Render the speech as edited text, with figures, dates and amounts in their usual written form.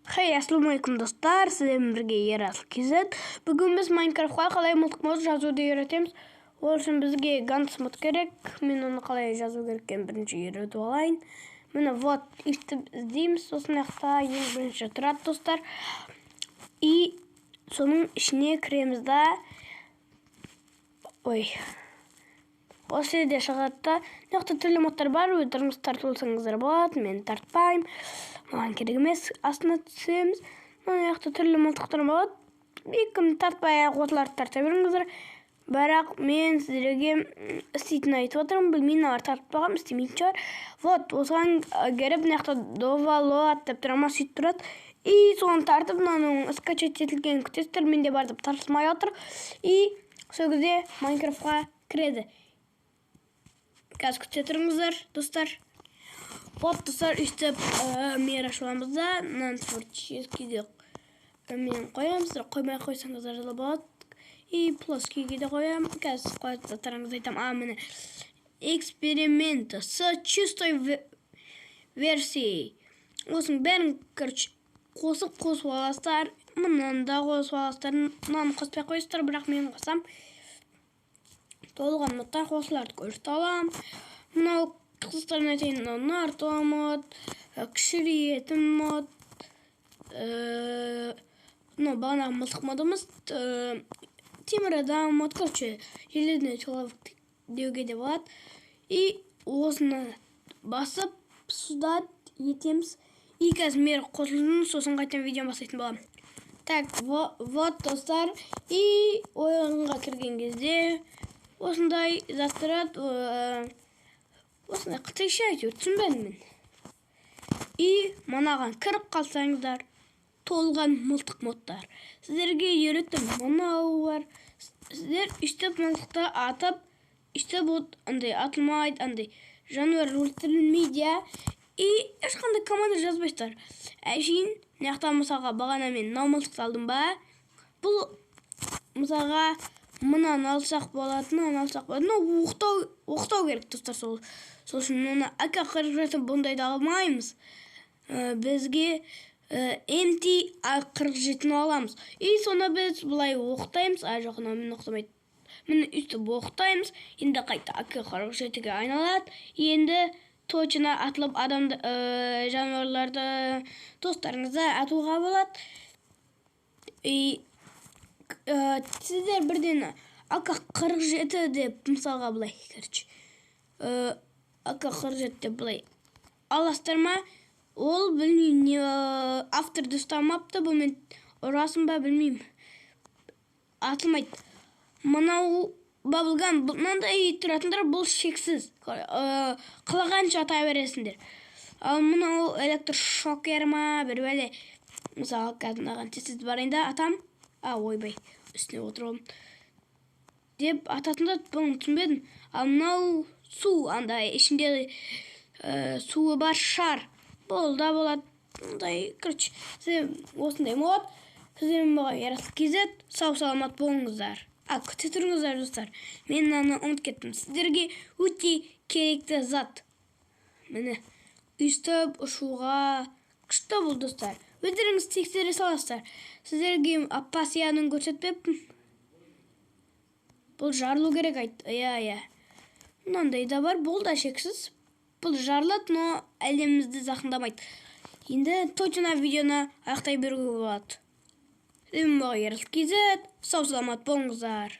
Хей, ассалаумалейкум достар, сіздермен бірге Ерасыл KZ. Бүгін біз Майнкрафтқа қалай мылтық мод жазуды үйретеміз. Ол үшін бізге ганс мод керек. Мен оны қалай жазу кереккен бірінші үйретіп алайын. Міне вот өйстіп іздейміз. Сосын жақта ең бірінші тұрады достар. И соның ішіне кіреміз да. Осы жерде шығады да. Мына түрлі модтар бар, өздеріңіз тартып алсаңыздар болады. Мен тартпаймын. Маған керек емес. Астына түсеміз. Мына жақта түрлі мылтықтар болады. Ешкім тартпай отыларды тарта беріңіздер. Бірақ мен сіздерге істейтін айтып отырмын. Білмеймін, олар тартпаған, істемейтін шығар. Вот, осыған келіп, мына жақта довалот деп тұрама сөйтіп тұрады. И соны тартып, мынаның скачать етілген күтесіздер. Менде бар деп тартылмай отыр. И сол кезде Майнкрафтқа кіреді. Қазір күте тұрыңыздар, достар. Вот, достар, өйстіп мейір ашуамыз да, мынаны творческийде мен қоямыз, қоймай қойсаңыздар жылы болады. И плоскийге де қоям. Қазір қойаттарыңыз айтам. Міне эксперимент с чистой версией. Осының бәрін қосып аласыздар. Мынаны да қосып аласыздар. Мынаны қоспай қойсыздар, бірақ мен қосам. Толған модтар қосыларды көрсете аламын. Мынау қызықтарын айтайын, нарто мод, кішірейтін мод, бағанағы мылтық модымыз, темір адам мод, короче, железный человек деуге де болады. И осыны басып, суда етеміз. И қазір мер қосылсын, сосын қайтан видео басайтын боламын. Так, вот достар. И ойынға кірген кезде осындай заттырады. Осындай қытайша әйтеуір түсінбедім мен. И мынаған кіріп қалсаңыздар, толған мылтық модтар. Сіздерге үйреттім, мынау бар. Сіздер үстіп мылтықты атып, үстіп андай атылмайды, андай жануар өлтірілмейді. И ешқандай команда жазбайсыздар. Әшейін, мына мысалға бағана мен мынау мылтықты алдым ба? Бұл мысалға мынаны алсақ болатын, оқытау керек, достар. Сол үшін оны АК-47 бұндайды алмаймыз. Бізге МТ-47 аламыз. И соны біз бұлай оқытаймыз. Жоқына мен оқытамайды. Мені үстіп оқытаймыз. Енді қайта АК-47-ге айналады. Енді точына атылып адамды, жануарларды, достарыңызды атуға болады. И сіздер бірден АК-47 деп мысалға бұлай, АК-47 деп бұлай аластар ма? Ол білмеймін, авторды ұстамапты, бұл мен ұрасын ба білмеймін. Атылмайды. Мынау бабылган, мынандай тұратындар, бұл шексіз. Қылағанша ата бересіңдер. Ал мынау электрошокер ма, бір бәле. Мысалы, қазынаған тесіз барайында атам. Ойбай, үстіне отыруым. Деп ататында бұны түсінбедім. Ал мынау су, андай, ішінде суы бар шар. Бұл да болады. Короче, осындай мод. Сіздермен болған Ерасыл KZ. Сау саламат болыңыздар. Күте тұрыңыздар, достар. Мен мынаны ұмытып кеттім. Сіздерге өте керекті зат. Міне, өйстіп ұшуға күшті бұл, достар. Өздеріңіз тексере саласыздар. Сіздерге аппасияның көрсетпеппін. Бұл жарылу керек айтты. Мынандай да бар, бұл да шексіз. Бұл жарылады, но әлемімізді зақымдамайды. Енді точно видеоны аяқтай беруге болады. Сіздермен болған Ерасыл KZ. Сау саламат болыңыздар.